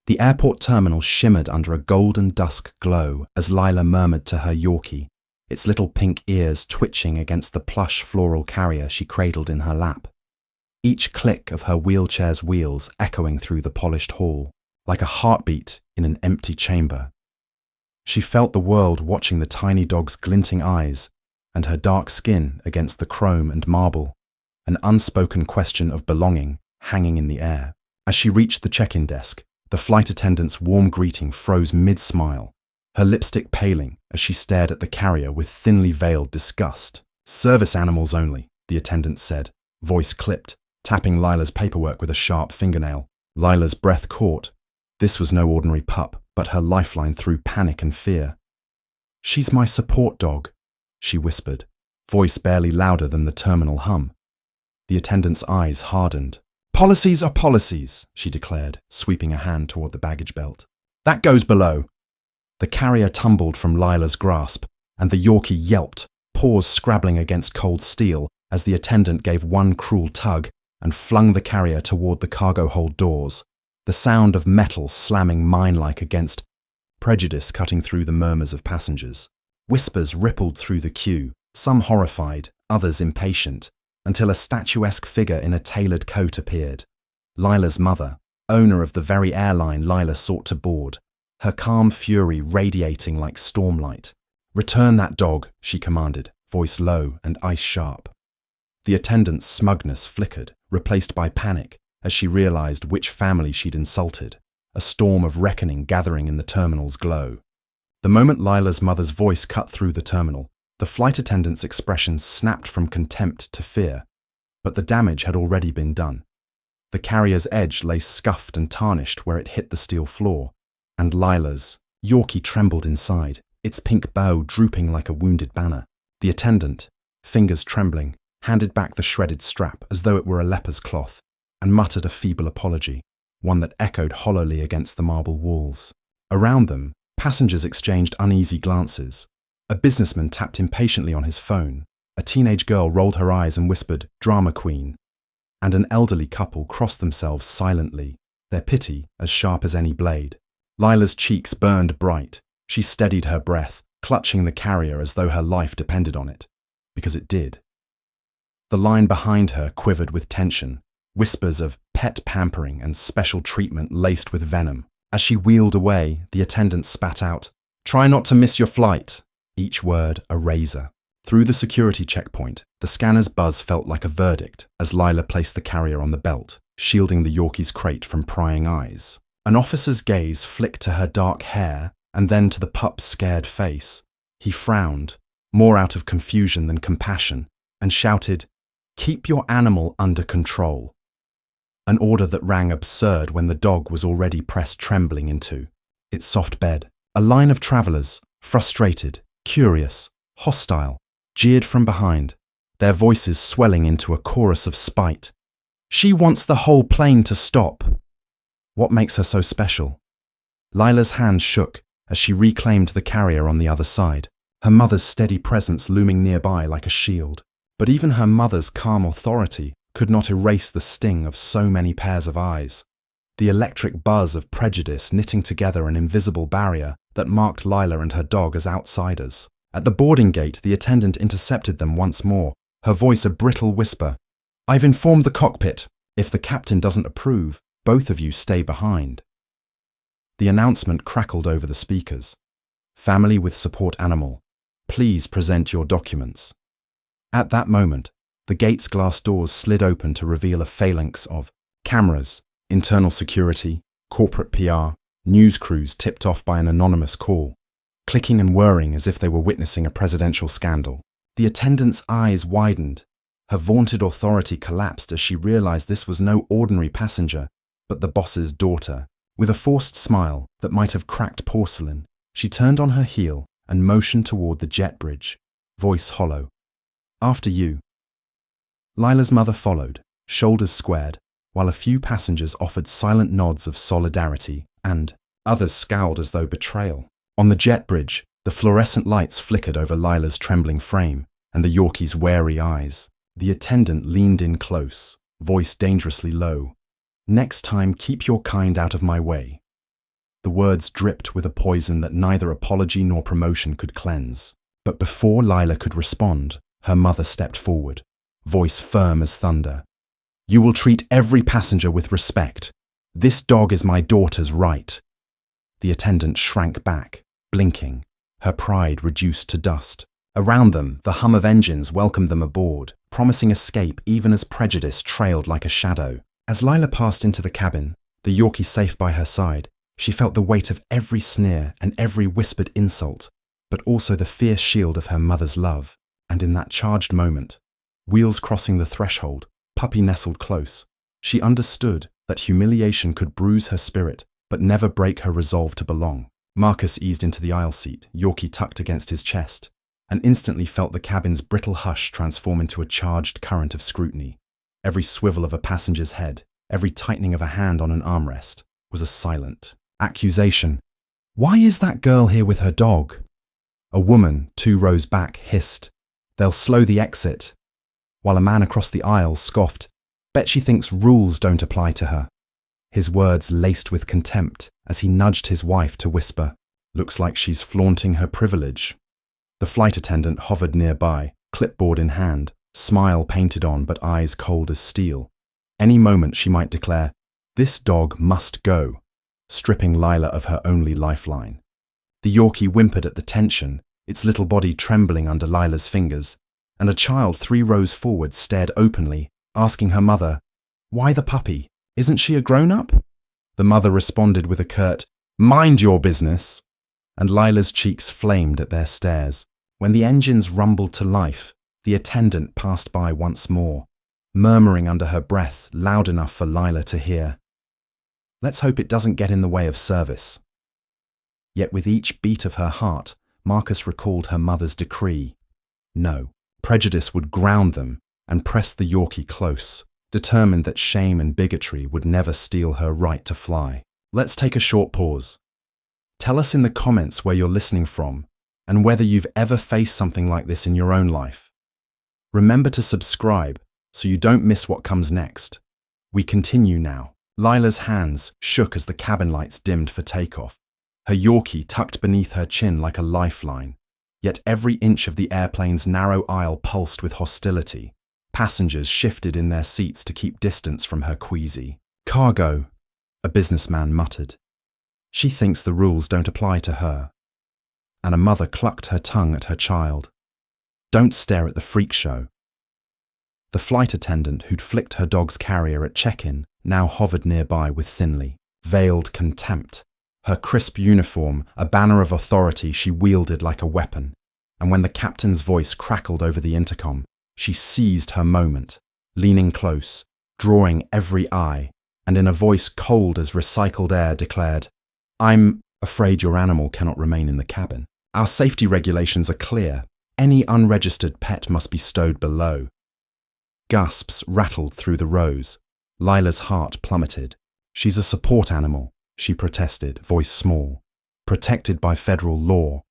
The airport terminal shimmered under a golden dusk glow as Lila murmured to her Yorkie, its little pink ears twitching against the plush floral carrier she cradled in her lap. Each click of her wheelchair's wheels echoing through the polished hall, like a heartbeat in an empty chamber. She felt the world watching the tiny dog's glinting eyes and her dark skin against the chrome and marble, an unspoken question of belonging hanging in the air. As she reached the check-in desk, the flight attendant's warm greeting froze mid-smile, her lipstick paling as she stared at the carrier with thinly veiled disgust. "Service animals only," the attendant said, voice clipped, tapping Lila's paperwork with a sharp fingernail. Lila's breath caught. This was no ordinary pup, but her lifeline through panic and fear. "She's my support dog," she whispered, voice barely louder than the terminal hum. The attendant's eyes hardened. "Policies are policies," she declared, sweeping a hand toward the baggage belt. "That goes below." The carrier tumbled from Lila's grasp, and the Yorkie yelped, paws scrabbling against cold steel as the attendant gave one cruel tug and flung the carrier toward the cargo hold doors, the sound of metal slamming mine-like against prejudice cutting through the murmurs of passengers. Whispers rippled through the queue, some horrified, others impatient, until a statuesque figure in a tailored coat appeared. Lila's mother, owner of the very airline Lila sought to board, her calm fury radiating like stormlight. "Return that dog," she commanded, voice low and ice-sharp. The attendant's smugness flickered, replaced by panic, as she realized which family she'd insulted, a storm of reckoning gathering in the terminal's glow. The moment Lila's mother's voice cut through the terminal, the flight attendant's expression snapped from contempt to fear, but the damage had already been done. The carrier's edge lay scuffed and tarnished where it hit the steel floor, and Lila's Yorkie trembled inside, its pink bow drooping like a wounded banner. The attendant, fingers trembling, handed back the shredded strap as though it were a leper's cloth, and muttered a feeble apology, one that echoed hollowly against the marble walls. Around them, passengers exchanged uneasy glances. A businessman tapped impatiently on his phone. A teenage girl rolled her eyes and whispered, "Drama queen." And an elderly couple crossed themselves silently, their pity as sharp as any blade. Lila's cheeks burned bright. She steadied her breath, clutching the carrier as though her life depended on it. Because it did. The line behind her quivered with tension, whispers of pet pampering and special treatment laced with venom. As she wheeled away, the attendant spat out, "Try not to miss your flight," each word a razor. Through the security checkpoint, the scanner's buzz felt like a verdict as Lila placed the carrier on the belt, shielding the Yorkie's crate from prying eyes. An officer's gaze flicked to her dark hair and then to the pup's scared face. He frowned, more out of confusion than compassion, and shouted, "Keep your animal under control." An order that rang absurd when the dog was already pressed trembling into its soft bed. A line of travelers, frustrated, curious, hostile, jeered from behind, their voices swelling into a chorus of spite. "She wants the whole plane to stop." What makes her so special? Lila's hand shook as she reclaimed the carrier on the other side, her mother's steady presence looming nearby like a shield. But even her mother's calm authority could not erase the sting of so many pairs of eyes, the electric buzz of prejudice knitting together an invisible barrier that marked Lila and her dog as outsiders. At the boarding gate, the attendant intercepted them once more, her voice a brittle whisper. "I've informed the cockpit. If the captain doesn't approve, both of you stay behind." The announcement crackled over the speakers. "Family with support animal. Please present your documents." At that moment, the gate's glass doors slid open to reveal a phalanx of cameras, internal security, corporate PR, news crews tipped off by an anonymous call, clicking and whirring as if they were witnessing a presidential scandal. The attendant's eyes widened. Her vaunted authority collapsed as she realized this was no ordinary passenger, but the boss's daughter. With a forced smile that might have cracked porcelain, she turned on her heel and motioned toward the jet bridge, voice hollow. "After you." Lila's mother followed, shoulders squared, while a few passengers offered silent nods of solidarity and others scowled as though betrayal. On the jet bridge, the fluorescent lights flickered over Lila's trembling frame and the Yorkie's wary eyes. The attendant leaned in close, voice dangerously low. "Next time, keep your kind out of my way." The words dripped with a poison that neither apology nor promotion could cleanse. But before Lila could respond, her mother stepped forward, voice firm as thunder. "You will treat every passenger with respect. This dog is my daughter's right." The attendant shrank back, blinking, her pride reduced to dust. Around them, the hum of engines welcomed them aboard, promising escape even as prejudice trailed like a shadow. As Lila passed into the cabin, the Yorkie safe by her side, she felt the weight of every sneer and every whispered insult, but also the fierce shield of her mother's love. And in that charged moment, wheels crossing the threshold, puppy nestled close, she understood that humiliation could bruise her spirit, but never break her resolve to belong. Marcus eased into the aisle seat, Yorkie tucked against his chest, and instantly felt the cabin's brittle hush transform into a charged current of scrutiny. Every swivel of a passenger's head, every tightening of a hand on an armrest, was a silent accusation. "Why is that girl here with her dog?" A woman 2 rows back hissed, "They'll slow the exit," while a man across the aisle scoffed, "Bet she thinks rules don't apply to her." His words laced with contempt as he nudged his wife to whisper, "Looks like she's flaunting her privilege." The flight attendant hovered nearby, clipboard in hand, smile painted on but eyes cold as steel. Any moment she might declare, "This dog must go," stripping Lila of her only lifeline. The Yorkie whimpered at the tension, its little body trembling under Lila's fingers, and a child 3 rows forward stared openly, asking her mother, "Why the puppy? Isn't she a grown-up?" The mother responded with a curt, "Mind your business," and Lila's cheeks flamed at their stares. When the engines rumbled to life, the attendant passed by once more, murmuring under her breath loud enough for Lila to hear, "Let's hope it doesn't get in the way of service." Yet with each beat of her heart, Marcus recalled her mother's decree. No, prejudice would ground them and press the Yorkie close, determined that shame and bigotry would never steal her right to fly. Let's take a short pause. Tell us in the comments where you're listening from and whether you've ever faced something like this in your own life. Remember to subscribe so you don't miss what comes next. We continue now. Lila's hands shook as the cabin lights dimmed for takeoff, her Yorkie tucked beneath her chin like a lifeline. Yet every inch of the airplane's narrow aisle pulsed with hostility. Passengers shifted in their seats to keep distance from her queasy. "Cargo," a businessman muttered. "She thinks the rules don't apply to her." And a mother clucked her tongue at her child. "Don't stare at the freak show." The flight attendant who'd flicked her dog's carrier at check-in now hovered nearby with thinly veiled contempt. Her crisp uniform, a banner of authority she wielded like a weapon. And when the captain's voice crackled over the intercom, she seized her moment, leaning close, drawing every eye, and in a voice cold as recycled air declared, "I'm afraid your animal cannot remain in the cabin. Our safety regulations are clear. Any unregistered pet must be stowed below." Gasps rattled through the rows. Lila's heart plummeted. "She's a support animal," she protested, voice small, "protected by federal law."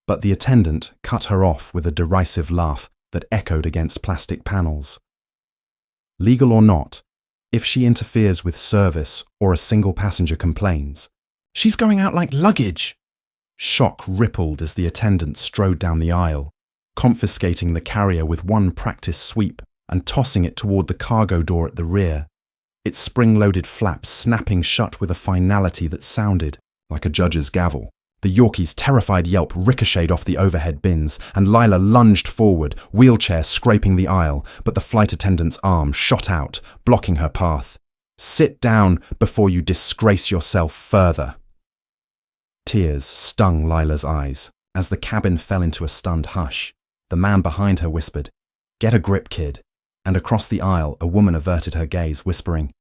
But the attendant cut her off with a derisive laugh that echoed against plastic panels. "Legal or not, if she interferes with service or a single passenger complains, she's going out like luggage." Shock rippled as the attendant strode down the aisle, confiscating the carrier with one practiced sweep and tossing it toward the cargo door at the rear, its spring-loaded flaps snapping shut with a finality that sounded like a judge's gavel. The Yorkie's terrified yelp ricocheted off the overhead bins, and Lila lunged forward, wheelchair scraping the aisle, but the flight attendant's arm shot out, blocking her path. "Sit down before you disgrace yourself further." Tears stung Lila's eyes. As the cabin fell into a stunned hush, the man behind her whispered, "Get a grip, kid." And across the aisle, a woman averted her gaze, whispering,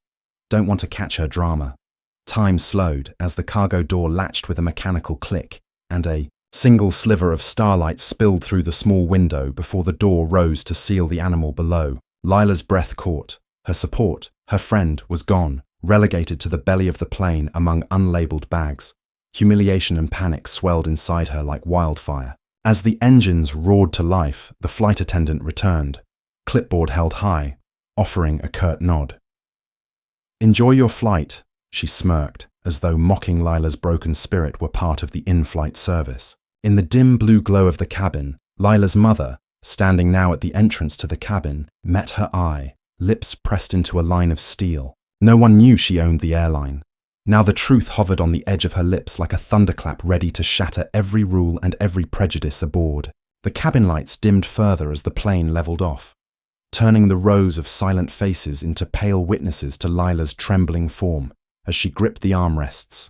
"Don't want to catch her drama." Time slowed as the cargo door latched with a mechanical click, and a single sliver of starlight spilled through the small window before the door rose to seal the animal below. Lila's breath caught. Her support, her friend, was gone, relegated to the belly of the plane among unlabeled bags. Humiliation and panic swelled inside her like wildfire. As the engines roared to life, the flight attendant returned, clipboard held high, offering a curt nod. "Enjoy your flight," she smirked as though mocking Lila's broken spirit were part of the in-flight service. In the dim blue glow of the cabin, Lila's mother, standing now at the entrance to the cabin, met her eye, lips pressed into a line of steel. No one knew she owned the airline. Now the truth hovered on the edge of her lips like a thunderclap ready to shatter every rule and every prejudice aboard. The cabin lights dimmed further as the plane leveled off, turning the rows of silent faces into pale witnesses to Lila's trembling form as she gripped the armrests,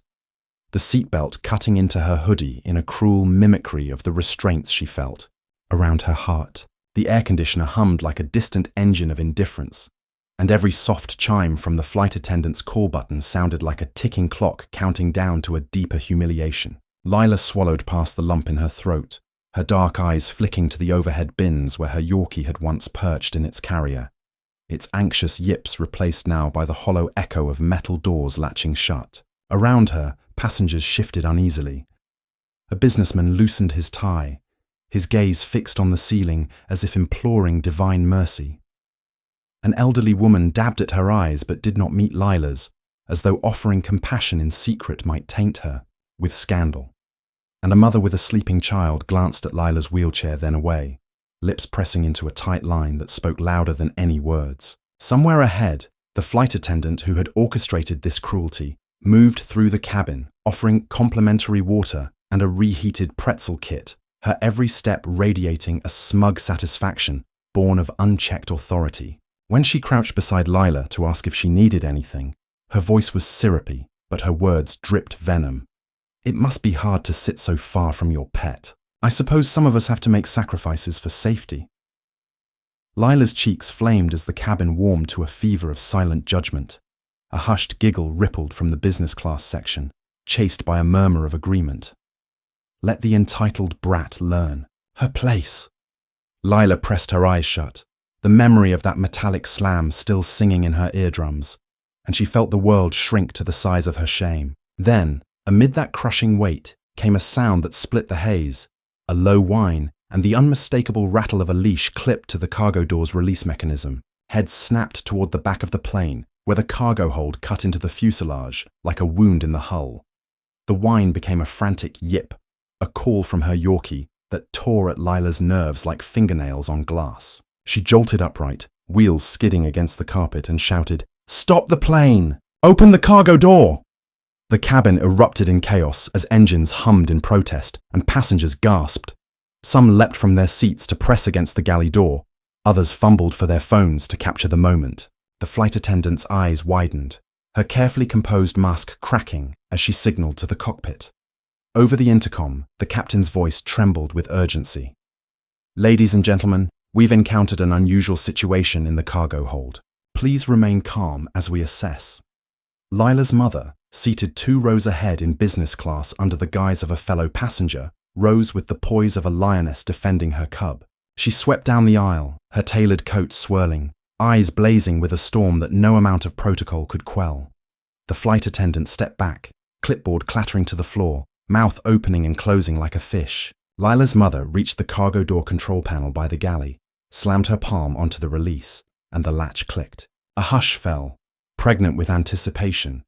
the seatbelt cutting into her hoodie in a cruel mimicry of the restraints she felt around her heart. The air conditioner hummed like a distant engine of indifference, and every soft chime from the flight attendant's call button sounded like a ticking clock counting down to a deeper humiliation. Lila swallowed past the lump in her throat, her dark eyes flicking to the overhead bins where her Yorkie had once perched in its carrier, its anxious yips replaced now by the hollow echo of metal doors latching shut. Around her, passengers shifted uneasily. A businessman loosened his tie, his gaze fixed on the ceiling as if imploring divine mercy. An elderly woman dabbed at her eyes but did not meet Lila's, as though offering compassion in secret might taint her with scandal. And a mother with a sleeping child glanced at Lila's wheelchair then away, lips pressing into a tight line that spoke louder than any words. Somewhere ahead, the flight attendant who had orchestrated this cruelty moved through the cabin, offering complimentary water and a reheated pretzel kit, her every step radiating a smug satisfaction born of unchecked authority. When she crouched beside Lila to ask if she needed anything, her voice was syrupy, but her words dripped venom. It must be hard to sit so far from your pet. I suppose some of us have to make sacrifices for safety. Lila's cheeks flamed as the cabin warmed to a fever of silent judgment. A hushed giggle rippled from the business class section, chased by a murmur of agreement. Let the entitled brat learn her place. Lila pressed her eyes shut, the memory of that metallic slam still singing in her eardrums, and she felt the world shrink to the size of her shame. Then, amid that crushing weight, came a sound that split the haze, a low whine, and the unmistakable rattle of a leash clipped to the cargo door's release mechanism. Heads snapped toward the back of the plane, where the cargo hold cut into the fuselage like a wound in the hull. The whine became a frantic yip, a call from her Yorkie that tore at Lila's nerves like fingernails on glass. She jolted upright, wheels skidding against the carpet, and shouted, "Stop the plane! Open the cargo door!" The cabin erupted in chaos as engines hummed in protest and passengers gasped. Some leapt from their seats to press against the galley door. Others fumbled for their phones to capture the moment. The flight attendant's eyes widened, her carefully composed mask cracking as she signaled to the cockpit. Over the intercom, the captain's voice trembled with urgency. "Ladies and gentlemen, we've encountered an unusual situation in the cargo hold. Please remain calm as we assess." Lila's mother, seated 2 rows ahead in business class under the guise of a fellow passenger, rose with the poise of a lioness defending her cub. She swept down the aisle, her tailored coat swirling, eyes blazing with a storm that no amount of protocol could quell. The flight attendant stepped back, clipboard clattering to the floor, mouth opening and closing like a fish. Lila's mother reached the cargo door control panel by the galley, slammed her palm onto the release, and the latch clicked. A hush fell, pregnant with anticipation,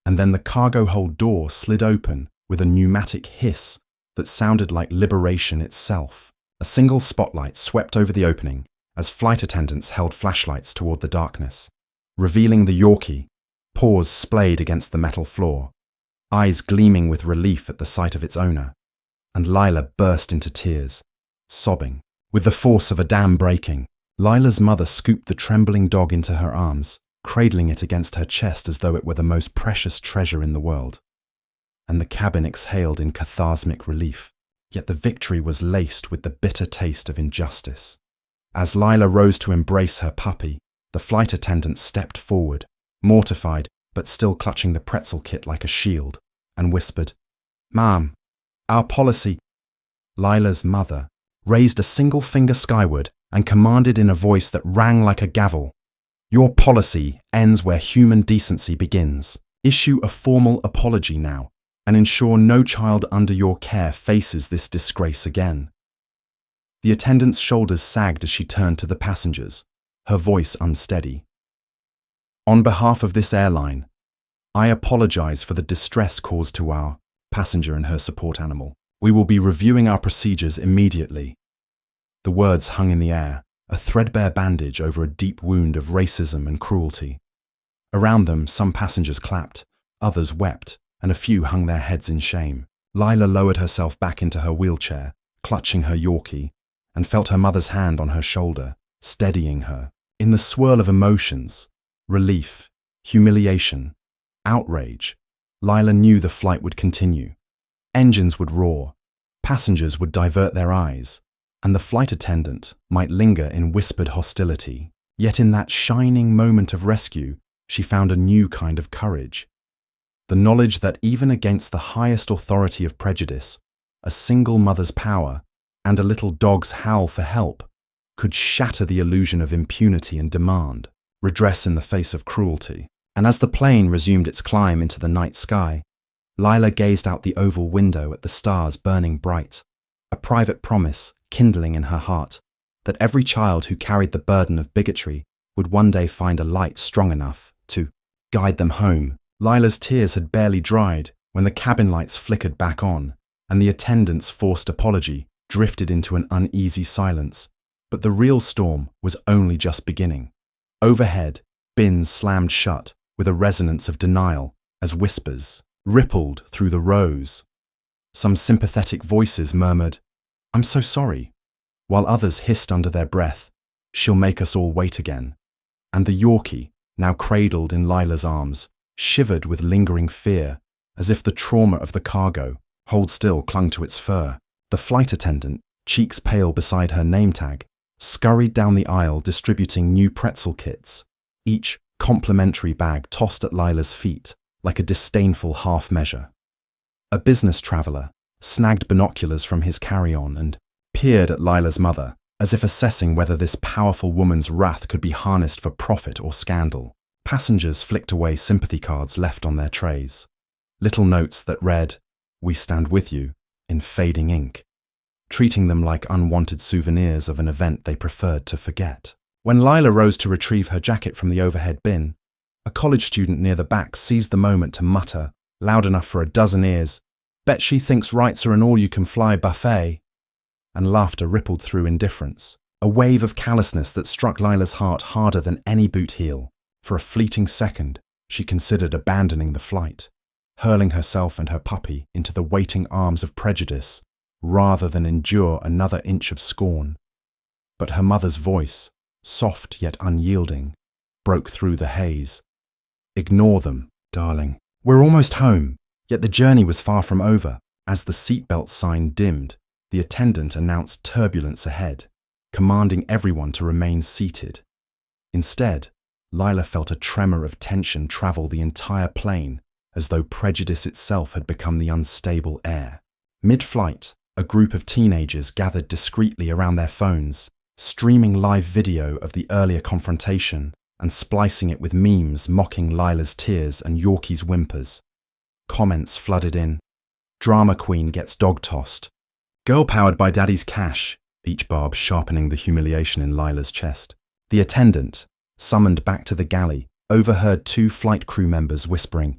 and then the cargo hold door slid open with a pneumatic hiss that sounded like liberation itself. A single spotlight swept over the opening as flight attendants held flashlights toward the darkness, revealing the Yorkie, paws splayed against the metal floor, eyes gleaming with relief at the sight of its owner. And Lila burst into tears, sobbing. With the force of a dam breaking, Lila's mother scooped the trembling dog into her arms, cradling it against her chest as though it were the most precious treasure in the world. And the cabin exhaled in cathartic relief, yet the victory was laced with the bitter taste of injustice. As Lila rose to embrace her puppy, the flight attendant stepped forward, mortified but still clutching the pretzel kit like a shield, and whispered, "Ma'am, our policy." Lila's mother raised a single finger skyward and commanded in a voice that rang like a gavel, "Your policy ends where human decency begins. Issue a formal apology now, and ensure no child under your care faces this disgrace again." The attendant's shoulders sagged as she turned to the passengers, her voice unsteady. "On behalf of this airline, I apologize for the distress caused to our passenger and her support animal. We will be reviewing our procedures immediately." The words hung in the air, a threadbare bandage over a deep wound of racism and cruelty. Around them, some passengers clapped, others wept, and a few hung their heads in shame. Lila lowered herself back into her wheelchair, clutching her Yorkie, and felt her mother's hand on her shoulder, steadying her. In the swirl of emotions, relief, humiliation, outrage, Lila knew the flight would continue. Engines would roar, passengers would divert their eyes, and the flight attendant might linger in whispered hostility. Yet in that shining moment of rescue, she found a new kind of courage. The knowledge that even against the highest authority of prejudice, a single mother's power and a little dog's howl for help could shatter the illusion of impunity and demand, redress in the face of cruelty. And as the plane resumed its climb into the night sky, Lila gazed out the oval window at the stars burning bright, a private promise kindling in her heart that every child who carried the burden of bigotry would one day find a light strong enough to guide them home. Lila's tears had barely dried when the cabin lights flickered back on, and the attendant's forced apology drifted into an uneasy silence. But the real storm was only just beginning. Overhead, bins slammed shut with a resonance of denial as whispers rippled through the rows. Some sympathetic voices murmured, "I'm so sorry," while others hissed under their breath, "She'll make us all wait again." And the Yorkie, now cradled in Lila's arms, shivered with lingering fear, as if the trauma of the cargo, hold still, clung to its fur. The flight attendant, cheeks pale beside her name tag, scurried down the aisle distributing new pretzel kits, each complimentary bag tossed at Lila's feet like a disdainful half-measure. A business traveller snagged binoculars from his carry-on and peered at Lila's mother, as if assessing whether this powerful woman's wrath could be harnessed for profit or scandal. Passengers flicked away sympathy cards left on their trays, little notes that read, "We stand with you," in fading ink, treating them like unwanted souvenirs of an event they preferred to forget. When Lila rose to retrieve her jacket from the overhead bin, a college student near the back seized the moment to mutter, loud enough for a dozen ears, "Bet she thinks rights are an all-you-can-fly buffet," and laughter rippled through indifference, a wave of callousness that struck Lila's heart harder than any boot heel. For a fleeting second, she considered abandoning the flight, hurling herself and her puppy into the waiting arms of prejudice rather than endure another inch of scorn. But her mother's voice, soft yet unyielding, broke through the haze. "Ignore them, darling. We're almost home." Yet the journey was far from over. As the seatbelt sign dimmed, the attendant announced turbulence ahead, commanding everyone to remain seated. Instead, Lila felt a tremor of tension travel the entire plane, as though prejudice itself had become the unstable air. Mid-flight, a group of teenagers gathered discreetly around their phones, streaming live video of the earlier confrontation and splicing it with memes mocking Lila's tears and Yorkie's whimpers. Comments flooded in. "Drama queen gets dog-tossed," "Girl powered by daddy's cash," each barb sharpening the humiliation in Lila's chest. The attendant, summoned back to the galley, overheard two flight crew members whispering,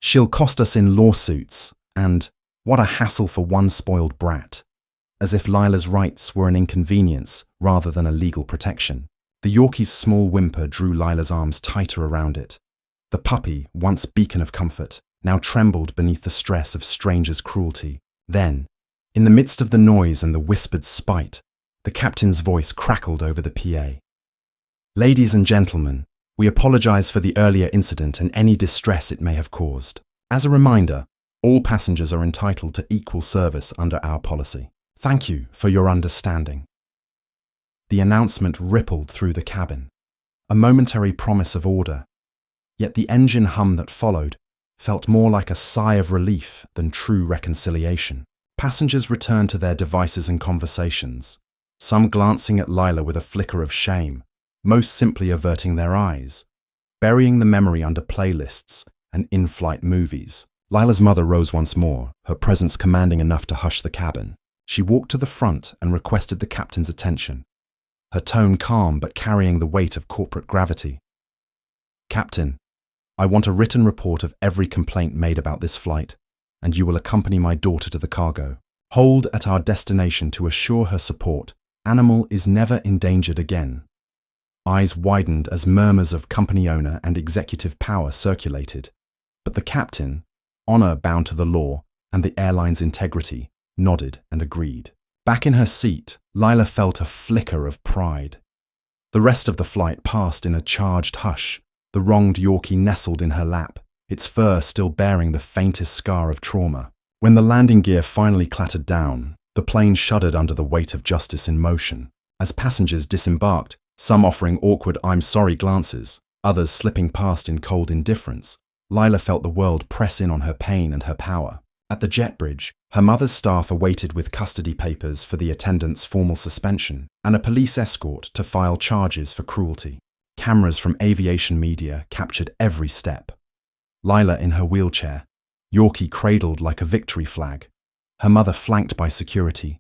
"She'll cost us in lawsuits," and "What a hassle for one spoiled brat," as if Lila's rights were an inconvenience rather than a legal protection. The Yorkie's small whimper drew Lila's arms tighter around it. The puppy, once beacon of comfort, now trembled beneath the stress of strangers' cruelty. Then, in the midst of the noise and the whispered spite, the captain's voice crackled over the PA. "Ladies and gentlemen, we apologize for the earlier incident and any distress it may have caused. As a reminder, all passengers are entitled to equal service under our policy. Thank you for your understanding." The announcement rippled through the cabin, a momentary promise of order, yet the engine hum that followed felt more like a sigh of relief than true reconciliation. Passengers returned to their devices and conversations, some glancing at Lila with a flicker of shame, most simply averting their eyes, burying the memory under playlists and in-flight movies. Lila's mother rose once more, her presence commanding enough to hush the cabin. She walked to the front and requested the captain's attention, her tone calm but carrying the weight of corporate gravity. "Captain, I want a written report of every complaint made about this flight, and you will accompany my daughter to the cargo. Hold at our destination to assure her support. Animal is never endangered again." Eyes widened as murmurs of company owner and executive power circulated. But the captain, honor bound to the law and the airline's integrity, nodded and agreed. Back in her seat, Lila felt a flicker of pride. The rest of the flight passed in a charged hush, the wronged Yorkie nestled in her lap, its fur still bearing the faintest scar of trauma. When the landing gear finally clattered down, the plane shuddered under the weight of justice in motion. As passengers disembarked, some offering awkward "I'm sorry" glances, others slipping past in cold indifference, Lila felt the world press in on her pain and her power. At the jet bridge, her mother's staff awaited with custody papers for the attendant's formal suspension and a police escort to file charges for cruelty. Cameras from aviation media captured every step. Lila in her wheelchair, Yorkie cradled like a victory flag, her mother flanked by security,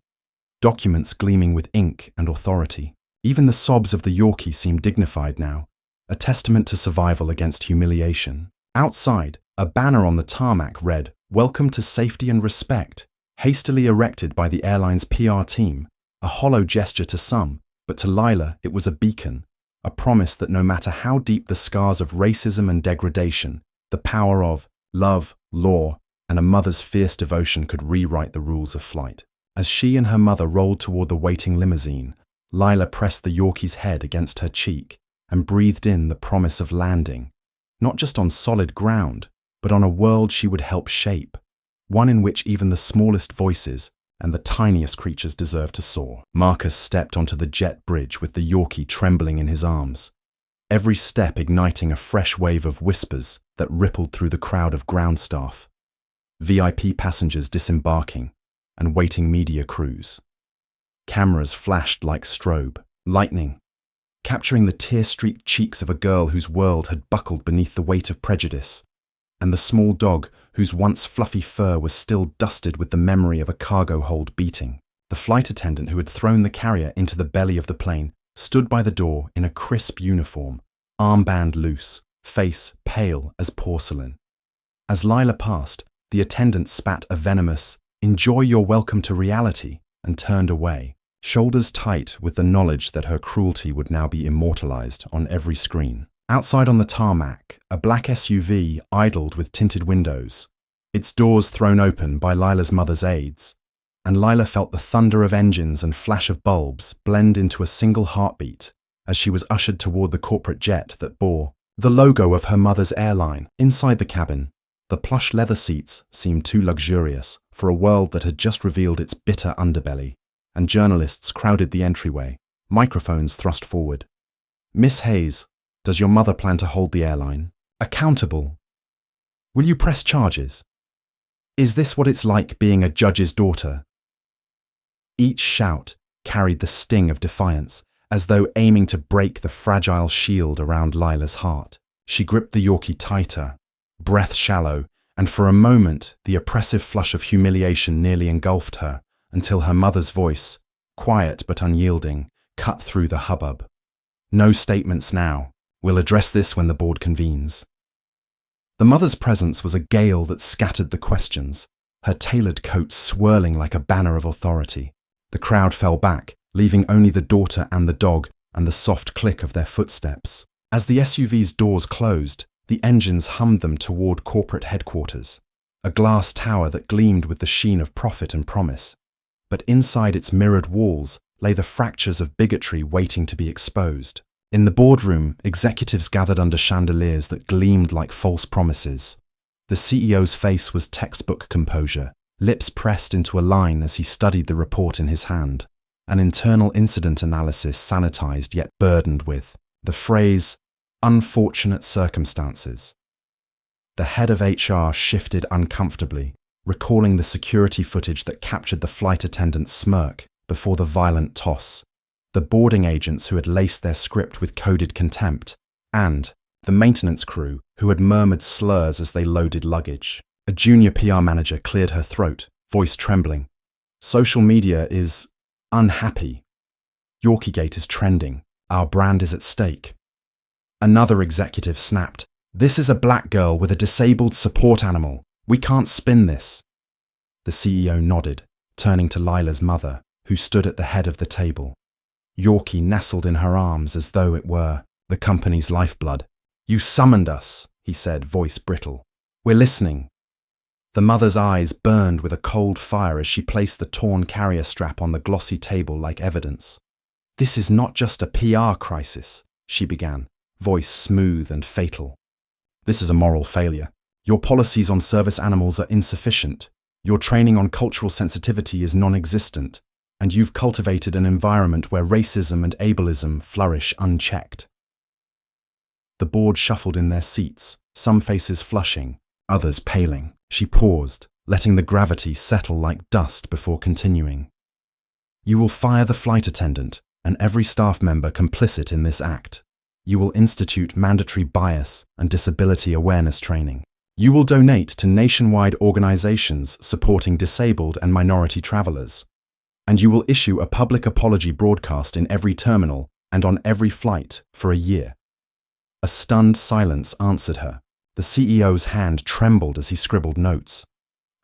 documents gleaming with ink and authority. Even the sobs of the Yorkie seemed dignified now, a testament to survival against humiliation. Outside, a banner on the tarmac read, "Welcome to safety and respect," hastily erected by the airline's PR team, a hollow gesture to some, but to Lila it was a beacon, a promise that no matter how deep the scars of racism and degradation, the power of love, law, and a mother's fierce devotion could rewrite the rules of flight. As she and her mother rolled toward the waiting limousine, Lila pressed the Yorkie's head against her cheek and breathed in the promise of landing, not just on solid ground, but on a world she would help shape, one in which even the smallest voices and the tiniest creatures deserve to soar. Marcus stepped onto the jet bridge with the Yorkie trembling in his arms, every step igniting a fresh wave of whispers that rippled through the crowd of ground staff, VIP passengers disembarking, and waiting media crews. Cameras flashed like strobe, lightning, capturing the tear-streaked cheeks of a girl whose world had buckled beneath the weight of prejudice, and the small dog whose once fluffy fur was still dusted with the memory of a cargo hold beating. The flight attendant who had thrown the carrier into the belly of the plane stood by the door in a crisp uniform, armband loose, face pale as porcelain. As Lila passed, the attendant spat a venomous, "Enjoy your welcome to reality," and turned away, shoulders tight with the knowledge that her cruelty would now be immortalized on every screen. Outside on the tarmac, a black SUV idled with tinted windows, its doors thrown open by Lila's mother's aides, and Lila felt the thunder of engines and flash of bulbs blend into a single heartbeat as she was ushered toward the corporate jet that bore the logo of her mother's airline. Inside the cabin, the plush leather seats seemed too luxurious for a world that had just revealed its bitter underbelly, and journalists crowded the entryway, microphones thrust forward. "Miss Hayes, does your mother plan to hold the airline accountable? Will you press charges? Is this what it's like being a judge's daughter?" Each shout carried the sting of defiance, as though aiming to break the fragile shield around Lila's heart. She gripped the Yorkie tighter, breath shallow, and for a moment the oppressive flush of humiliation nearly engulfed her, until her mother's voice, quiet but unyielding, cut through the hubbub. "No statements now. We'll address this when the board convenes." The mother's presence was a gale that scattered the questions, her tailored coat swirling like a banner of authority. The crowd fell back, leaving only the daughter and the dog and the soft click of their footsteps. As the SUV's doors closed, the engines hummed them toward corporate headquarters, a glass tower that gleamed with the sheen of profit and promise. But inside its mirrored walls lay the fractures of bigotry waiting to be exposed. In the boardroom, executives gathered under chandeliers that gleamed like false promises. The CEO's face was textbook composure, lips pressed into a line as he studied the report in his hand, an internal incident analysis sanitized yet burdened with the phrase, "unfortunate circumstances." The head of HR shifted uncomfortably, recalling the security footage that captured the flight attendant's smirk before the violent toss, the boarding agents who had laced their script with coded contempt, and the maintenance crew who had murmured slurs as they loaded luggage. A junior PR manager cleared her throat, voice trembling. "Social media is unhappy. Yorkiegate is trending. Our brand is at stake." Another executive snapped, This is a black girl with a disabled support animal. We can't spin this. The CEO nodded, turning to Lila's mother, who stood at the head of the table. Yorkie nestled in her arms as though it were the company's lifeblood. You summoned us, he said, voice brittle. We're listening. The mother's eyes burned with a cold fire as she placed the torn carrier strap on the glossy table like evidence. This is not just a PR crisis, she began, voice smooth and fatal. This is a moral failure. Your policies on service animals are insufficient. Your training on cultural sensitivity is non-existent. And you've cultivated an environment where racism and ableism flourish unchecked. The board shuffled in their seats, some faces flushing, others paling. She paused, letting the gravity settle like dust before continuing. You will fire the flight attendant and every staff member complicit in this act. You will institute mandatory bias and disability awareness training. You will donate to nationwide organizations supporting disabled and minority travelers. And you will issue a public apology broadcast in every terminal and on every flight for a year. A stunned silence answered her. The CEO's hand trembled as he scribbled notes.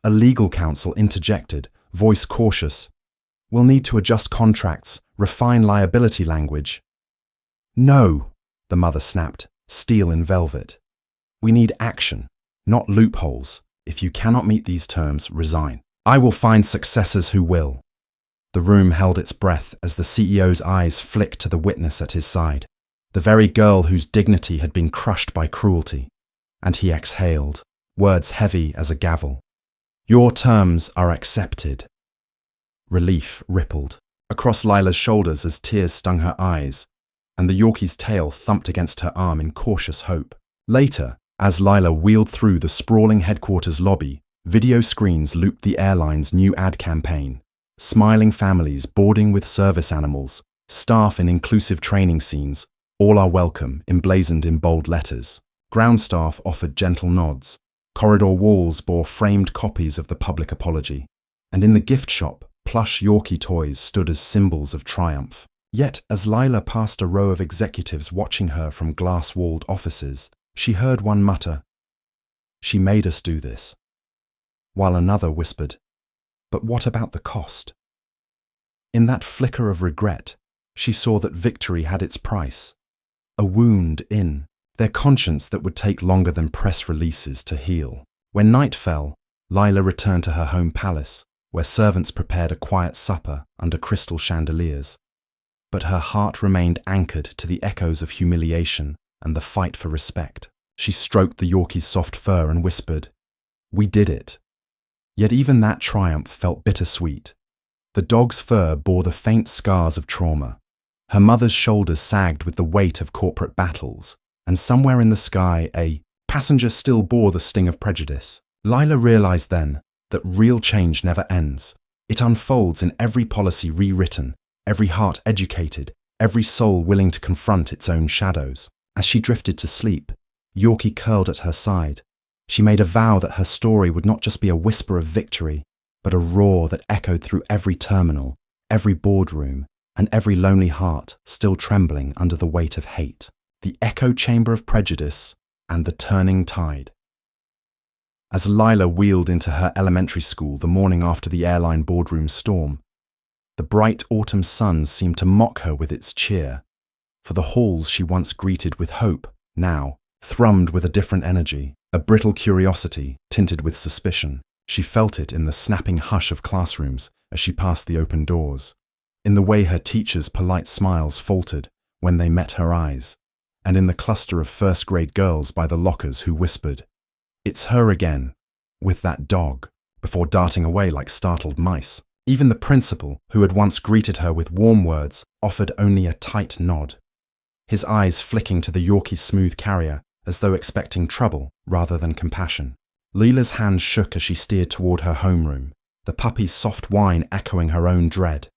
A legal counsel interjected, voice cautious. We'll need to adjust contracts, refine liability language. No, the mother snapped, steel in velvet. We need action, not loopholes. If you cannot meet these terms, resign. I will find successors who will. The room held its breath as the CEO's eyes flicked to the witness at his side, the very girl whose dignity had been crushed by cruelty. And he exhaled, words heavy as a gavel. Your terms are accepted. Relief rippled across Lila's shoulders as tears stung her eyes, and the Yorkie's tail thumped against her arm in cautious hope. Later, as Lila wheeled through the sprawling headquarters lobby, video screens looped the airline's new ad campaign. Smiling families boarding with service animals, staff in inclusive training scenes, all are welcome, emblazoned in bold letters. Ground staff offered gentle nods. Corridor walls bore framed copies of the public apology. And in the gift shop, plush Yorkie toys stood as symbols of triumph. Yet, as Lila passed a row of executives watching her from glass-walled offices, she heard one mutter, "She made us do this," while another whispered, "But what about the cost?" In that flicker of regret, she saw that victory had its price. A wound in their conscience that would take longer than press releases to heal. When night fell, Lila returned to her home palace, where servants prepared a quiet supper under crystal chandeliers. But her heart remained anchored to the echoes of humiliation and the fight for respect. She stroked the Yorkie's soft fur and whispered, "We did it." Yet even that triumph felt bittersweet. The dog's fur bore the faint scars of trauma. Her mother's shoulders sagged with the weight of corporate battles, and somewhere in the sky a passenger still bore the sting of prejudice. Lila realized then that real change never ends. It unfolds in every policy rewritten, every heart educated, every soul willing to confront its own shadows. As she drifted to sleep, Yorkie curled at her side. She made a vow that her story would not just be a whisper of victory, but a roar that echoed through every terminal, every boardroom, and every lonely heart still trembling under the weight of hate. The echo chamber of prejudice and the turning tide. As Lila wheeled into her elementary school the morning after the airline boardroom storm, the bright autumn sun seemed to mock her with its cheer, for the halls she once greeted with hope now thrummed with a different energy, a brittle curiosity tinted with suspicion. She felt it in the snapping hush of classrooms as she passed the open doors, in the way her teachers' polite smiles faltered when they met her eyes, and in the cluster of first-grade girls by the lockers who whispered, "It's her again, with that dog," before darting away like startled mice. Even the principal, who had once greeted her with warm words, offered only a tight nod, his eyes flicking to the Yorkie's smooth carrier as though expecting trouble rather than compassion. Lila's hand shook as she steered toward her homeroom, the puppy's soft whine echoing her own dread.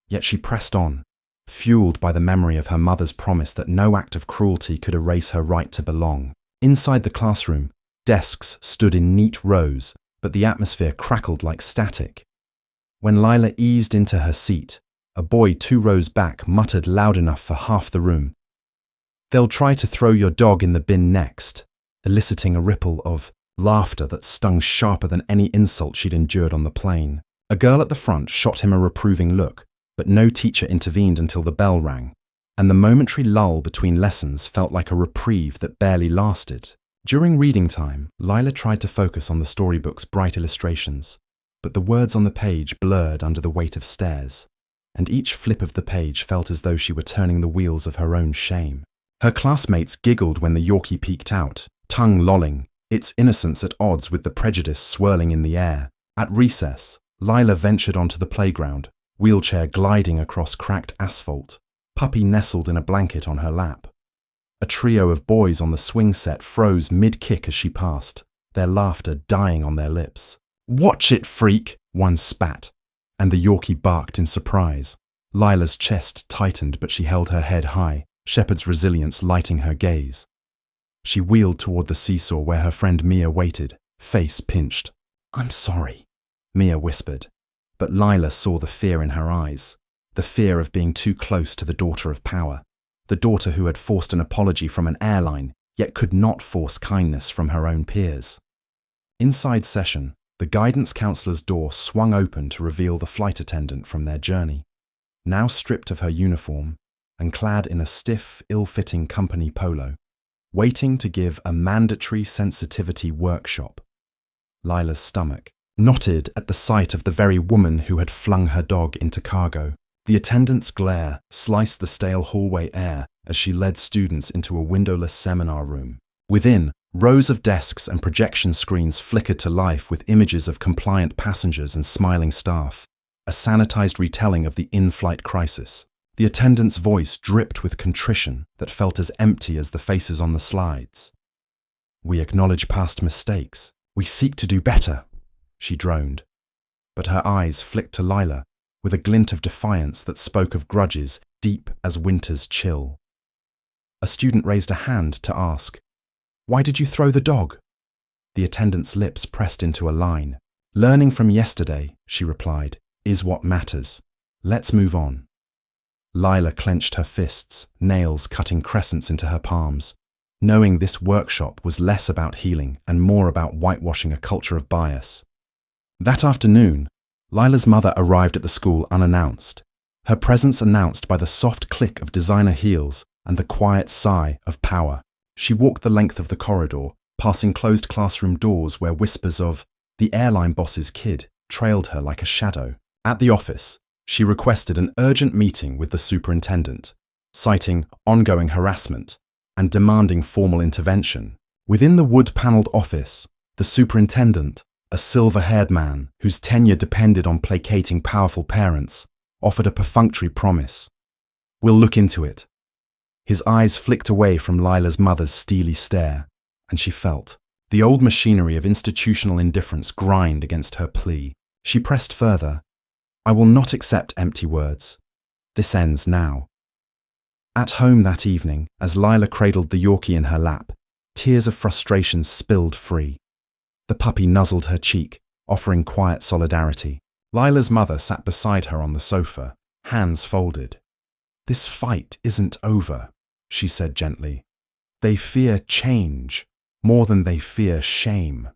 Yet she pressed on, fueled by the memory of her mother's promise that no act of cruelty could erase her right to belong. Inside the classroom, desks stood in neat rows, but the atmosphere crackled like static. When Lila eased into her seat, a boy 2 rows back muttered loud enough for half the room, "They'll try to throw your dog in the bin next." eliciting a ripple of laughter that stung sharper than any insult she'd endured on the plane. A girl at the front shot him a reproving look, but no teacher intervened until the bell rang, and the momentary lull between lessons felt like a reprieve that barely lasted. During reading time, Lila tried to focus on the storybook's bright illustrations, but the words on the page blurred under the weight of stares, and each flip of the page felt as though she were turning the wheels of her own shame. Her classmates giggled when the Yorkie peeked out, tongue lolling, its innocence at odds with the prejudice swirling in the air. At recess, Lila ventured onto the playground, wheelchair gliding across cracked asphalt, puppy nestled in a blanket on her lap. A trio of boys on the swing set froze mid-kick as she passed, their laughter dying on their lips. "Watch it, freak!" one spat, and the Yorkie barked in surprise. Lila's chest tightened, but she held her head high, Shepard's resilience lighting her gaze. She wheeled toward the seesaw where her friend Mia waited, face pinched. "I'm sorry," Mia whispered, but Lila saw the fear in her eyes, the fear of being too close to the daughter of power, the daughter who had forced an apology from an airline, yet could not force kindness from her own peers. Inside session, the guidance counselor's door swung open to reveal the flight attendant from their journey. Now stripped of her uniform and clad in a stiff, ill-fitting company polo, waiting to give a mandatory sensitivity workshop. Lila's stomach knotted at the sight of the very woman who had flung her dog into cargo. The attendant's glare sliced the stale hallway air as she led students into a windowless seminar room. Within, rows of desks and projection screens flickered to life with images of compliant passengers and smiling staff, a sanitized retelling of the in-flight crisis. The attendant's voice dripped with contrition that felt as empty as the faces on the slides. "We acknowledge past mistakes. We seek to do better," she droned. But her eyes flicked to Lila with a glint of defiance that spoke of grudges deep as winter's chill. A student raised a hand to ask, "Why did you throw the dog?" The attendant's lips pressed into a line. "Learning from yesterday," she replied, "is what matters. Let's move on." Lila clenched her fists, nails cutting crescents into her palms, knowing this workshop was less about healing and more about whitewashing a culture of bias. That afternoon, Lila's mother arrived at the school unannounced, her presence announced by the soft click of designer heels and the quiet sigh of power. She walked the length of the corridor, passing closed classroom doors where whispers of "the airline boss's kid" trailed her like a shadow. At the office, she requested an urgent meeting with the superintendent, citing ongoing harassment and demanding formal intervention. Within the wood-panelled office, the superintendent, a silver-haired man whose tenure depended on placating powerful parents, offered a perfunctory promise. "We'll look into it." His eyes flicked away from Lila's mother's steely stare, and she felt the old machinery of institutional indifference grind against her plea. She pressed further. "I will not accept empty words. This ends now." At home that evening, as Lila cradled the Yorkie in her lap, tears of frustration spilled free. The puppy nuzzled her cheek, offering quiet solidarity. Lila's mother sat beside her on the sofa, hands folded. "This fight isn't over," she said gently. "They fear change more than they fear shame."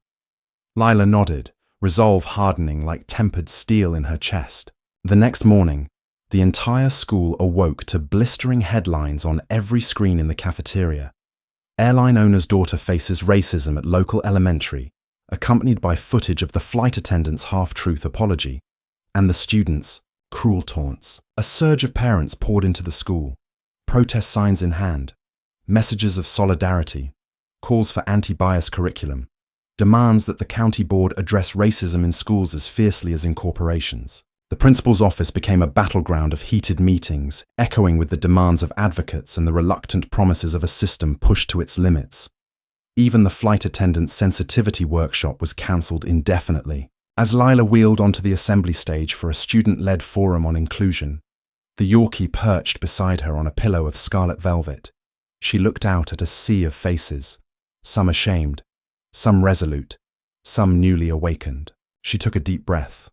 Lila nodded, resolve hardening like tempered steel in her chest. The next morning, the entire school awoke to blistering headlines on every screen in the cafeteria. Airline owner's daughter faces racism at local elementary, accompanied by footage of the flight attendant's half-truth apology, and the students' cruel taunts. A surge of parents poured into the school, protest signs in hand, messages of solidarity, calls for anti-bias curriculum, demands that the county board address racism in schools as fiercely as in corporations. The principal's office became a battleground of heated meetings, echoing with the demands of advocates and the reluctant promises of a system pushed to its limits. Even the flight attendant's sensitivity workshop was cancelled indefinitely. As Lila wheeled onto the assembly stage for a student-led forum on inclusion, the Yorkie perched beside her on a pillow of scarlet velvet. She looked out at a sea of faces, some ashamed, some resolute, some newly awakened. She took a deep breath,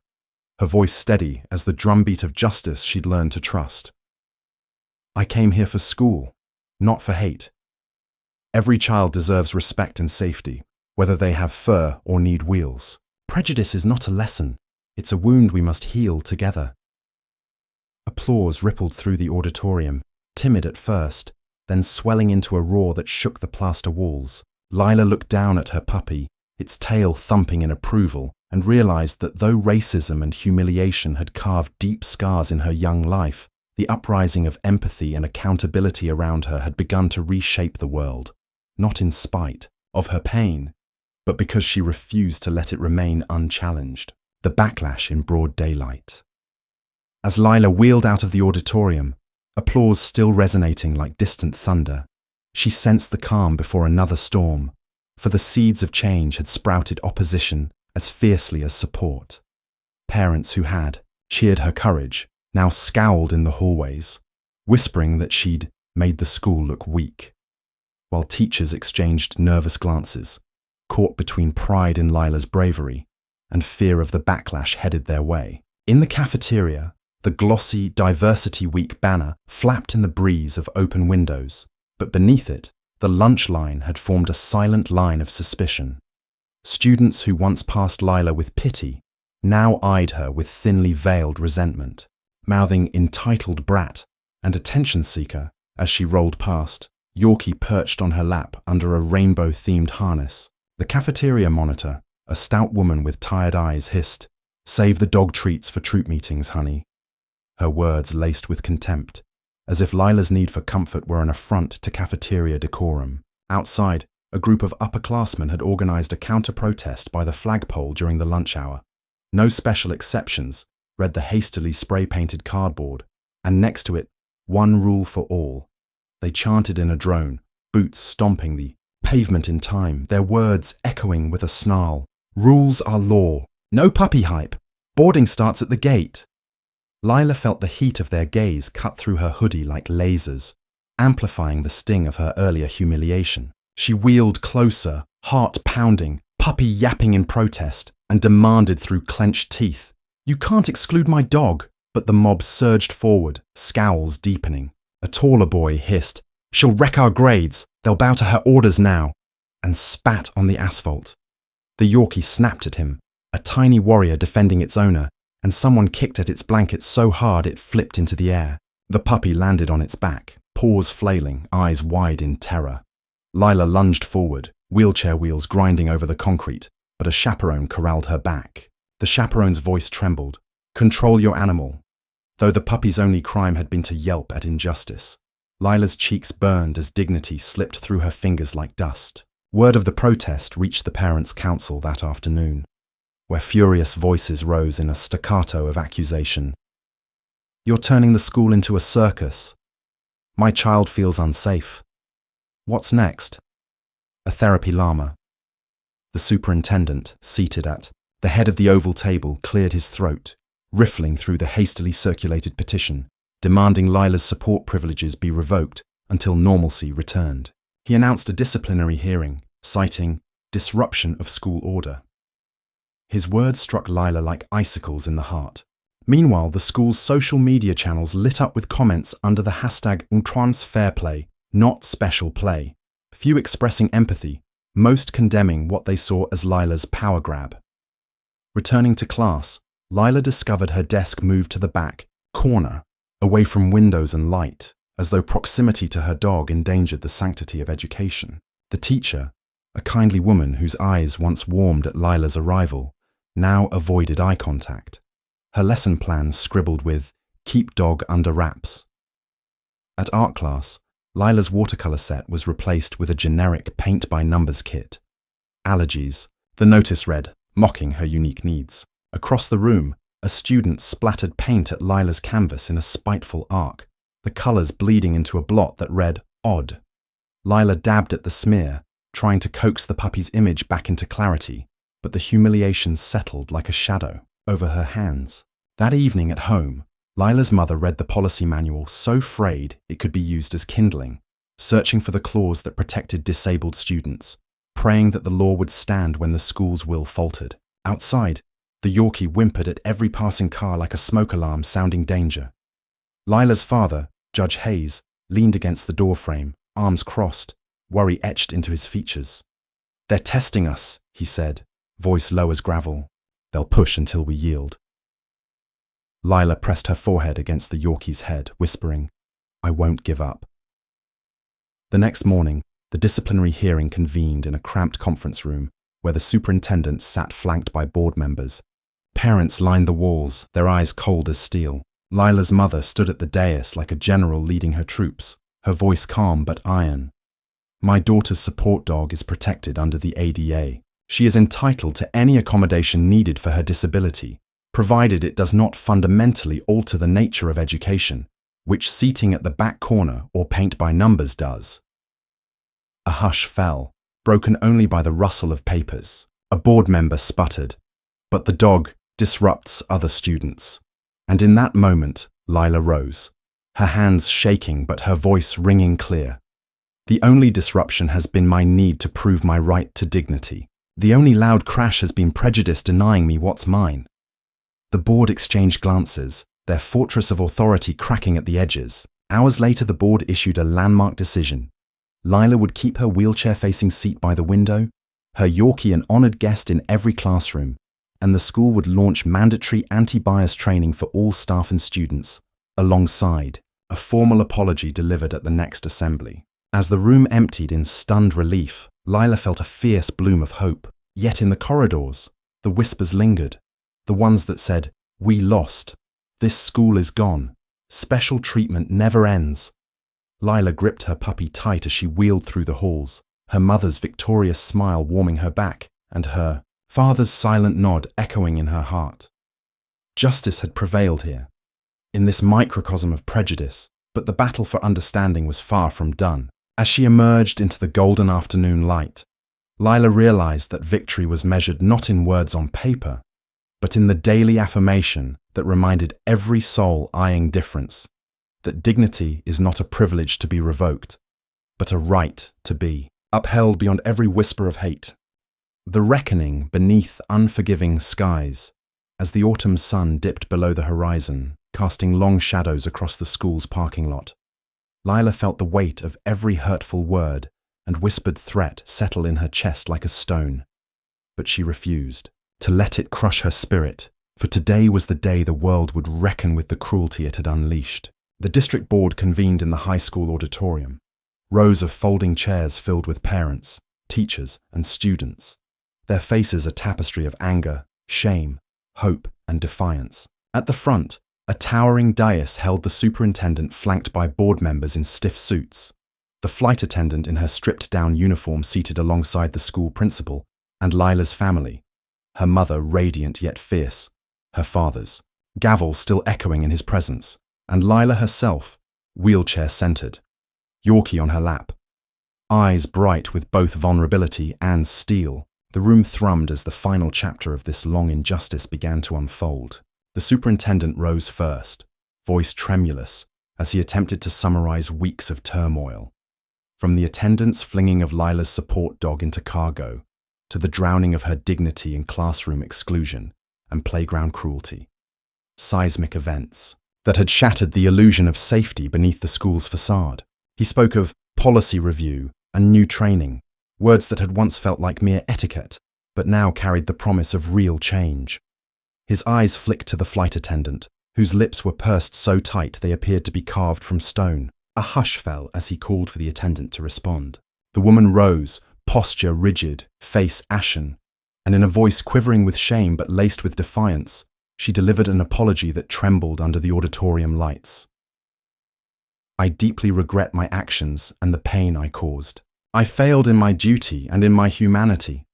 her voice steady as the drumbeat of justice she'd learned to trust. "I came here for school, not for hate. Every child deserves respect and safety, whether they have fur or need wheels. Prejudice is not a lesson. It's a wound we must heal together. Applause rippled through the auditorium, timid at first, then swelling into a roar that shook the plaster walls. Lila looked down at her puppy, its tail thumping in approval, and realized that though racism and humiliation had carved deep scars in her young life, the uprising of empathy and accountability around her had begun to reshape the world, not in spite of her pain, but because she refused to let it remain unchallenged. The backlash in broad daylight. As Lila wheeled out of the auditorium, applause still resonating like distant thunder, she sensed the calm before another storm, for the seeds of change had sprouted opposition as fiercely as support. Parents who had cheered her courage now scowled in the hallways, whispering that she'd made the school look weak, while teachers exchanged nervous glances, caught between pride in Lila's bravery and fear of the backlash headed their way. In the cafeteria, the glossy Diversity Week banner flapped in the breeze of open windows, but beneath it, the lunch line had formed a silent line of suspicion. Students who once passed Lila with pity now eyed her with thinly veiled resentment, mouthing entitled brat and attention seeker as she rolled past, Yorkie perched on her lap under a rainbow-themed harness. The cafeteria monitor, a stout woman with tired eyes, hissed, "Save the dog treats for troop meetings, honey." Her words laced with contempt, as if Lila's need for comfort were an affront to cafeteria decorum. Outside, a group of upperclassmen had organized a counter-protest by the flagpole during the lunch hour. "No special exceptions," read the hastily spray-painted cardboard, and next to it, "One rule for all." They chanted in a drone, boots stomping the pavement in time, their words echoing with a snarl. "Rules are law. No puppy hype. Boarding starts at the gate." Lila felt the heat of their gaze cut through her hoodie like lasers, amplifying the sting of her earlier humiliation. She wheeled closer, heart pounding, puppy yapping in protest, and demanded through clenched teeth, "You can't exclude my dog." But the mob surged forward, scowls deepening. A taller boy hissed, "She'll wreck our grades. They'll bow to her orders now," and spat on the asphalt. The Yorkie snapped at him, a tiny warrior defending its owner, and someone kicked at its blanket so hard it flipped into the air. The puppy landed on its back, paws flailing, eyes wide in terror. Lila lunged forward, wheelchair wheels grinding over the concrete, but a chaperone corralled her back. The chaperone's voice trembled. "Control your animal." Though the puppy's only crime had been to yelp at injustice, Lila's cheeks burned as dignity slipped through her fingers like dust. Word of the protest reached the Parents' Council that afternoon, where furious voices rose in a staccato of accusation. "You're turning the school into a circus. My child feels unsafe. What's next?" A therapy llama. The superintendent, seated at the head of the oval table, cleared his throat, riffling through the hastily circulated petition, demanding Lila's support privileges be revoked until normalcy returned. He announced a disciplinary hearing, citing disruption of school order. His words struck Lila like icicles in the heart. Meanwhile, the school's social media channels lit up with comments under the hashtag #UntransFairPlay, not special play, few expressing empathy, most condemning what they saw as Lila's power grab. Returning to class, Lila discovered her desk moved to the back corner, away from windows and light, as though proximity to her dog endangered the sanctity of education. The teacher, a kindly woman whose eyes once warmed at Lila's arrival, now avoided eye contact. Her lesson plans scribbled with, "Keep dog under wraps." At art class, Lila's watercolor set was replaced with a generic paint-by-numbers kit. "Allergies," the notice read, mocking her unique needs. Across the room, a student splattered paint at Lila's canvas in a spiteful arc, the colors bleeding into a blot that read, "Odd." Lila dabbed at the smear, trying to coax the puppy's image back into clarity, but the humiliation settled like a shadow over her hands. That evening at home, Lila's mother read the policy manual so frayed it could be used as kindling, searching for the clause that protected disabled students, praying that the law would stand when the school's will faltered. Outside, the Yorkie whimpered at every passing car like a smoke alarm sounding danger. Lila's father, Judge Hayes, leaned against the doorframe, arms crossed, worry etched into his features. "They're testing us," he said, voice low as gravel. "They'll push until we yield." Lila pressed her forehead against the Yorkie's head, whispering, "I won't give up." The next morning, the disciplinary hearing convened in a cramped conference room where the superintendent sat flanked by board members. Parents lined the walls, their eyes cold as steel. Lila's mother stood at the dais like a general leading her troops, her voice calm but iron. "My daughter's support dog is protected under the ADA. She is entitled to any accommodation needed for her disability, provided it does not fundamentally alter the nature of education, which seating at the back corner or paint by numbers does." A hush fell, broken only by the rustle of papers. A board member sputtered, "But the dog disrupts other students." And in that moment, Lila rose, her hands shaking but her voice ringing clear. "The only disruption has been my need to prove my right to dignity. The only loud crash has been prejudice denying me what's mine." The board exchanged glances, their fortress of authority cracking at the edges. Hours later, the board issued a landmark decision. Lila would keep her wheelchair-facing seat by the window, her Yorkie an honoured guest in every classroom, and the school would launch mandatory anti-bias training for all staff and students, alongside a formal apology delivered at the next assembly. As the room emptied in stunned relief, Lila felt a fierce bloom of hope. Yet in the corridors, the whispers lingered, the ones that said, "We lost. This school is gone. Special treatment never ends." Lila gripped her puppy tight as she wheeled through the halls, her mother's victorious smile warming her back and her father's silent nod echoing in her heart. Justice had prevailed here, in this microcosm of prejudice, but the battle for understanding was far from done. As she emerged into the golden afternoon light, Lila realized that victory was measured not in words on paper, but in the daily affirmation that reminded every soul eyeing difference that dignity is not a privilege to be revoked, but a right to be, upheld beyond every whisper of hate. The reckoning beneath unforgiving skies, as the autumn sun dipped below the horizon, casting long shadows across the school's parking lot. Lila felt the weight of every hurtful word and whispered threat settle in her chest like a stone. But she refused to let it crush her spirit, for today was the day the world would reckon with the cruelty it had unleashed. The district board convened in the high school auditorium, rows of folding chairs filled with parents, teachers, and students, their faces a tapestry of anger, shame, hope, and defiance. At the front, a towering dais held the superintendent flanked by board members in stiff suits, the flight attendant in her stripped-down uniform seated alongside the school principal, and Lila's family, her mother radiant yet fierce, her father's, gavel still echoing in his presence, and Lila herself, wheelchair-centered, Yorkie on her lap. Eyes bright with both vulnerability and steel, the room thrummed as the final chapter of this long injustice began to unfold. The superintendent rose first, voice tremulous, as he attempted to summarize weeks of turmoil. From the attendant's flinging of Lila's support dog into cargo, to the drowning of her dignity in classroom exclusion and playground cruelty. Seismic events that had shattered the illusion of safety beneath the school's facade. He spoke of policy review and new training, words that had once felt like mere etiquette, but now carried the promise of real change. His eyes flicked to the flight attendant, whose lips were pursed so tight they appeared to be carved from stone. A hush fell as he called for the attendant to respond. The woman rose, posture rigid, face ashen, and in a voice quivering with shame but laced with defiance, she delivered an apology that trembled under the auditorium lights. "I deeply regret my actions and the pain I caused. I failed in my duty and in my humanity."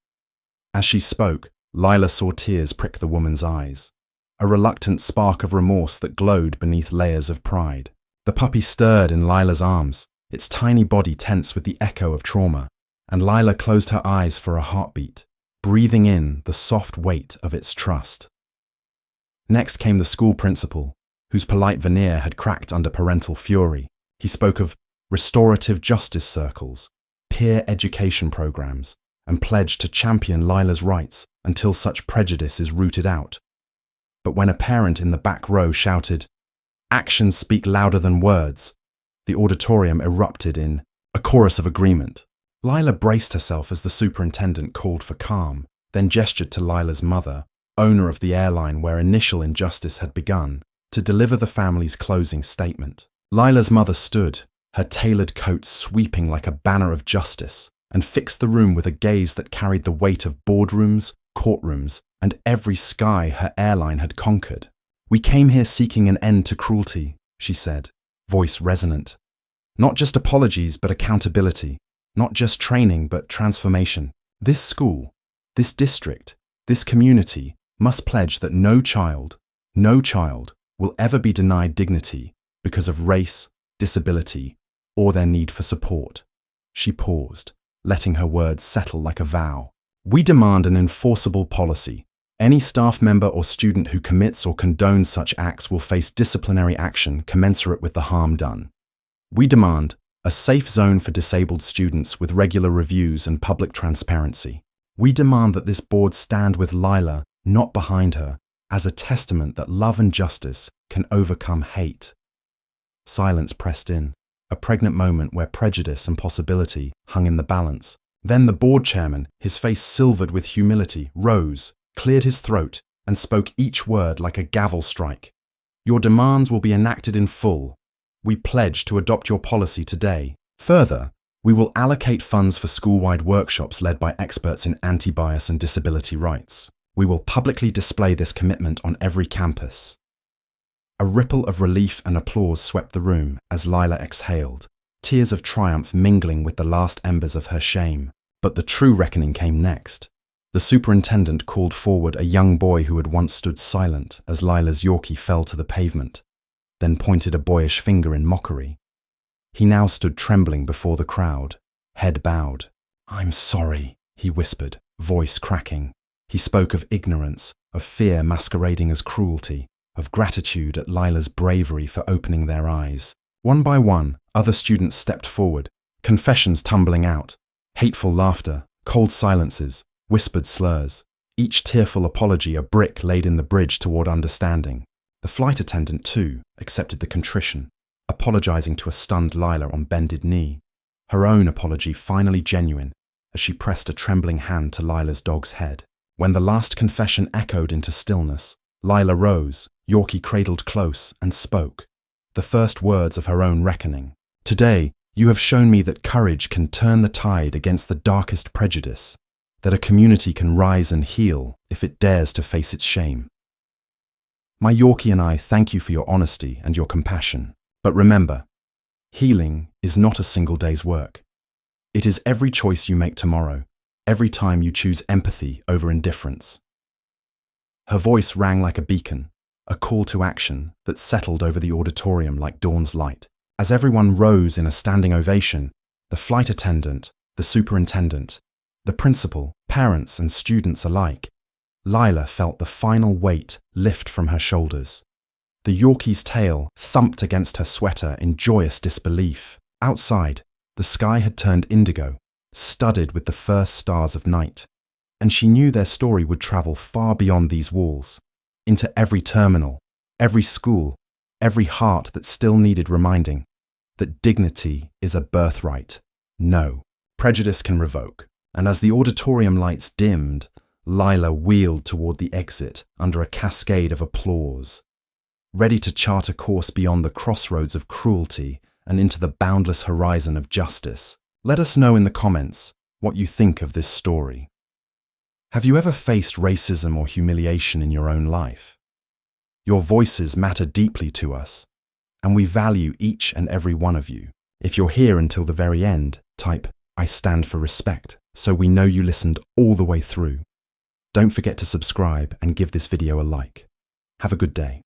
As she spoke, Lila saw tears prick the woman's eyes, a reluctant spark of remorse that glowed beneath layers of pride. The puppy stirred in Lila's arms, its tiny body tense with the echo of trauma, and Lila closed her eyes for a heartbeat, breathing in the soft weight of its trust. Next came the school principal, whose polite veneer had cracked under parental fury. He spoke of restorative justice circles, peer education programs, and pledged to champion Lila's rights until such prejudice is rooted out. But when a parent in the back row shouted, "Actions speak louder than words," the auditorium erupted in a chorus of agreement. Lila braced herself as the superintendent called for calm, then gestured to Lila's mother, owner of the airline where initial injustice had begun, to deliver the family's closing statement. Lila's mother stood, her tailored coat sweeping like a banner of justice, and fixed the room with a gaze that carried the weight of boardrooms, courtrooms, and every sky her airline had conquered. "We came here seeking an end to cruelty," she said, voice resonant. "Not just apologies, but accountability. Not just training, but transformation. This school, this district, this community must pledge that no child will ever be denied dignity because of race, disability, or their need for support." She paused, letting her words settle like a vow. "We demand an enforceable policy. Any staff member or student who commits or condones such acts will face disciplinary action commensurate with the harm done. We demand a safe zone for disabled students with regular reviews and public transparency. We demand that this board stand with Lila, not behind her, as a testament that love and justice can overcome hate." Silence pressed in, a pregnant moment where prejudice and possibility hung in the balance. Then the board chairman, his face silvered with humility, rose, cleared his throat, and spoke each word like a gavel strike. "Your demands will be enacted in full. We pledge to adopt your policy today. Further, we will allocate funds for school-wide workshops led by experts in anti-bias and disability rights. We will publicly display this commitment on every campus." A ripple of relief and applause swept the room as Lila exhaled, tears of triumph mingling with the last embers of her shame. But the true reckoning came next. The superintendent called forward a young boy who had once stood silent as Lila's Yorkie fell to the pavement, then pointed a boyish finger in mockery. He now stood trembling before the crowd, head bowed. "I'm sorry," he whispered, voice cracking. He spoke of ignorance, of fear masquerading as cruelty, of gratitude at Lila's bravery for opening their eyes. One by one, other students stepped forward, confessions tumbling out, hateful laughter, cold silences, whispered slurs, each tearful apology a brick laid in the bridge toward understanding. The flight attendant, too, accepted the contrition, apologizing to a stunned Lila on bended knee, her own apology finally genuine as she pressed a trembling hand to Lila's dog's head. When the last confession echoed into stillness, Lila rose, Yorkie cradled close, and spoke, the first words of her own reckoning. "Today, you have shown me that courage can turn the tide against the darkest prejudice, that a community can rise and heal if it dares to face its shame. My Yorkie and I thank you for your honesty and your compassion. But remember, healing is not a single day's work. It is every choice you make tomorrow, every time you choose empathy over indifference." Her voice rang like a beacon, a call to action that settled over the auditorium like dawn's light. As everyone rose in a standing ovation, the flight attendant, the superintendent, the principal, parents and students alike, Lila felt the final weight lift from her shoulders. The Yorkie's tail thumped against her sweater in joyous disbelief. Outside, the sky had turned indigo, studded with the first stars of night. And she knew their story would travel far beyond these walls, into every terminal, every school, every heart that still needed reminding that dignity is a birthright. No, prejudice can revoke. And as the auditorium lights dimmed, Lila wheeled toward the exit under a cascade of applause, ready to chart a course beyond the crossroads of cruelty and into the boundless horizon of justice. Let us know in the comments what you think of this story. Have you ever faced racism or humiliation in your own life? Your voices matter deeply to us, and we value each and every one of you. If you're here until the very end, type "I stand for respect" so we know you listened all the way through. Don't forget to subscribe and give this video a like. Have a good day.